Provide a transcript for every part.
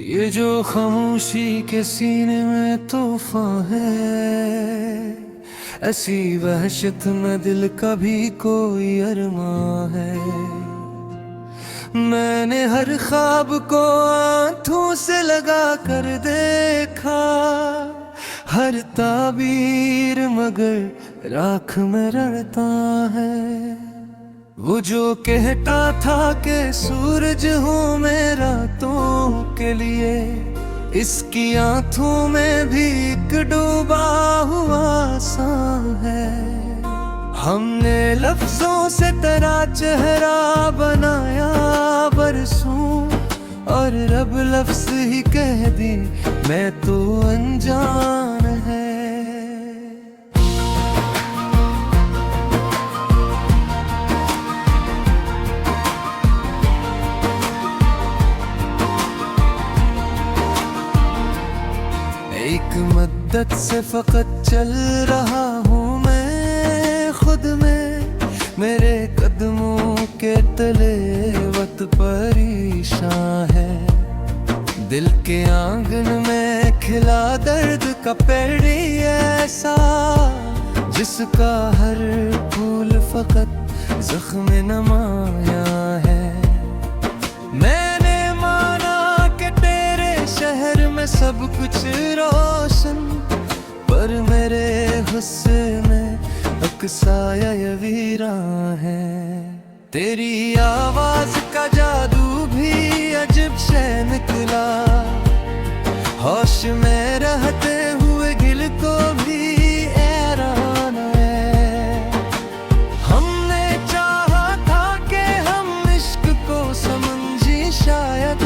ये जो खामोशी के सीने में तूफान है, ऐसी वहशत में दिल का भी कोई अरमां है। मैंने हर ख्वाब को आंखों से लगा कर देखा, हर ताबीर मगर राख में रड़ता है। वो जो कहता था कि सूरज हूँ मैं रातों के लिए, इसकी आंखों में भी एक डूबा हुआ सा है। हमने लफ्जों से तेरा चेहरा बनाया बरसों, और रब लफ्ज ही कह दी मैं तो अनजान है। एक मद्दत से फकत चल रहा हूँ मैं खुद में, मेरे कदमों के तले वक्त परेशान है। दिल के आंगन में खिला दर्द का पेड़ी ऐसा, जिसका हर फूल फकत जख्म नमाया है। मैंने माना कि तेरे शहर में सब कुछ रोशन, पर मेरे हुस्न में अक्साया ये वीरान है। तेरी आवाज का जादू भी अजब से निकला, होश में रहते हुए गिल को भी हैरान है। हमने चाहा था कि हम इश्क को समझी शायद,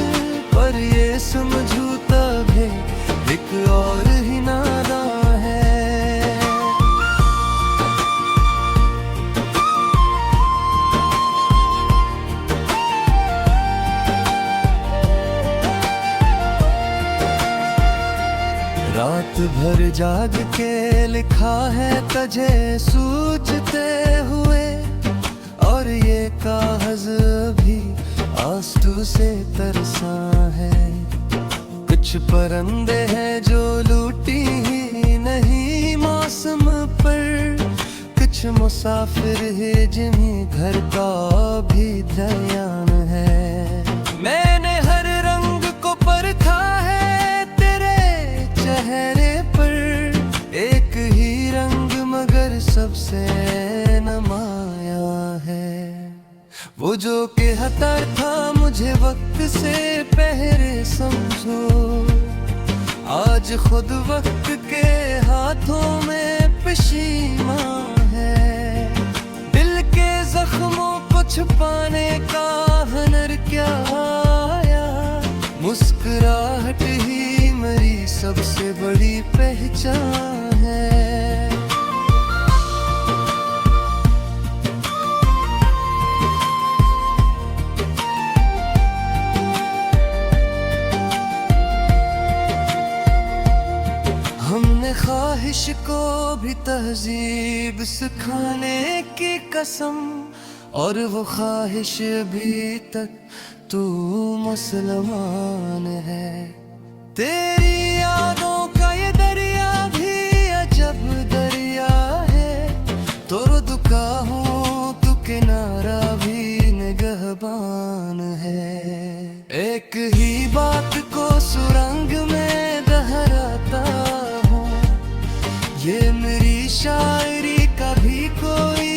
पर ये समझौता भी एक और ही नादा है। रात भर जाग के लिखा है तुझे सूझते हुए, और ये कागज भी आंसू से तरसा है। कुछ परिंदे हैं जो लूटी ही नहीं मौसम पर, कुछ मुसाफिर है जिन्हें घर का भी ध्यान है। मैंने हर रंग को परखा है तेरे चेहरे पर, एक ही रंग मगर सबसे नमाया है। वो जो कहता था मुझे वक्त से पहले समझो, आज खुद वक्त के हाथों में पशीमां है। दिल के जख्मों को छुपाने का हुनर क्या आया, मुस्कुराहट ही मेरी सबसे बड़ी पहचान है। हमने ख्वाहिश को भी तहजीब सिखाने की कसम, और वो ख्वाहिश भी तक तू मुसलमान है। तेरी यादों का ये दरिया भी अजब दरिया है, तो दुका हूँ तू किनारा भी निगहबान है। एक ही बात को सुरंग में दोहराता हूँ, ये मेरी शायरी का भी कोई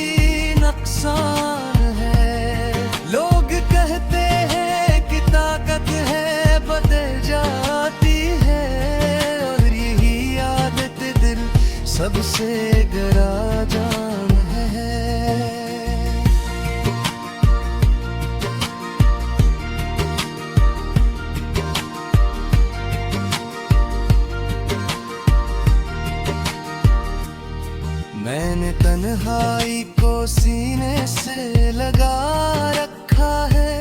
नुकसान है। लोग कहते हैं कि ताकत है बदल जाती है, और यही आदत दिल सबसे गहरा जान है। मैंने तन्हाई को सीने से लगा रखा है,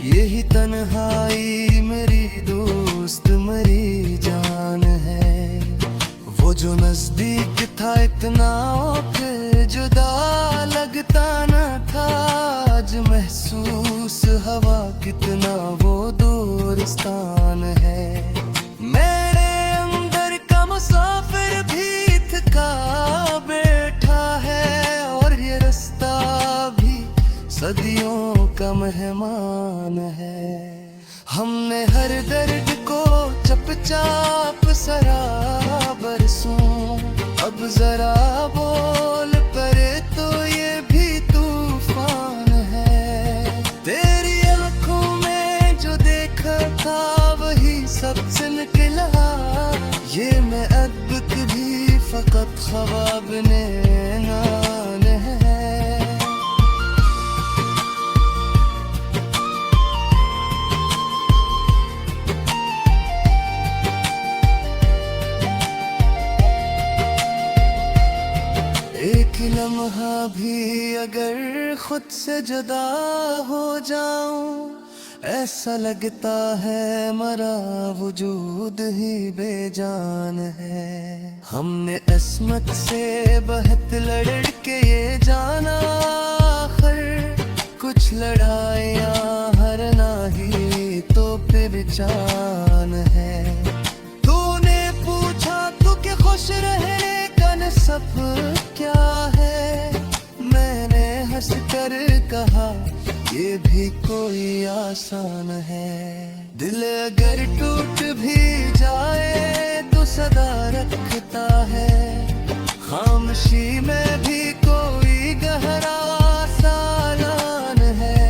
यही तन्हाई मेरी दोस्त मेरी जान है। वो जो नजदीक था इतना के जुदा लगता न था, आज महसूस हवा कितना वो दूरिस्तान है। सदियों का मेहमान है। हमने हर दर्द को चुपचाप सरा बरसों, अब जरा बोल पड़े तो ये भी तूफान है। तेरी आंखों में जो देखा था वही सबसे निकला, ये मैं अब भी फकत ख्वाब ने नान है। एक लम्हा भी अगर खुद से जुदा हो जाऊं, ऐसा लगता है मरा वजूद ही बेजान है। हमने अस्मत से बहुत लड़ के ये जाना, आखिर कुछ लड़ाइयाँ हरना ही तो पहचान है। तूने पूछा तू के खुश रहने का सब क्या है, मैंने हंस कर कहा ये भी कोई आसान है। दिल अगर टूट भी जाए तो सदा रखता है, खामोशी में भी कोई गहरा सालान है।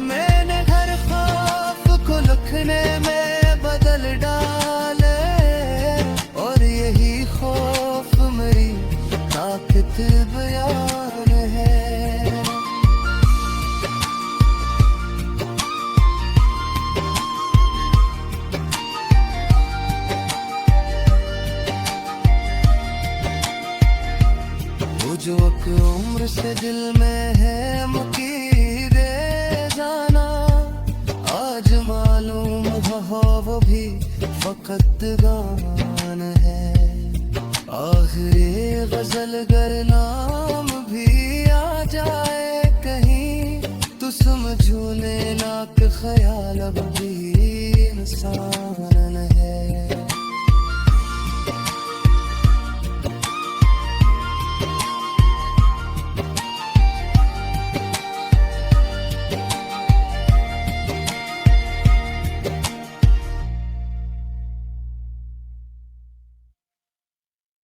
मैंने हर ख्वाब को लिखने में बदल डाले, और यही खौफ मेरी ताकत बयान है। वो जो एक उम्र से दिल में है मुकीदे जाना, आज मालूम हो वो भी फकत गान है। आखिरी गजल गर नाम भी आ जाए कहीं, तो समझो लेना कि ख्याल अब भी इंसान है।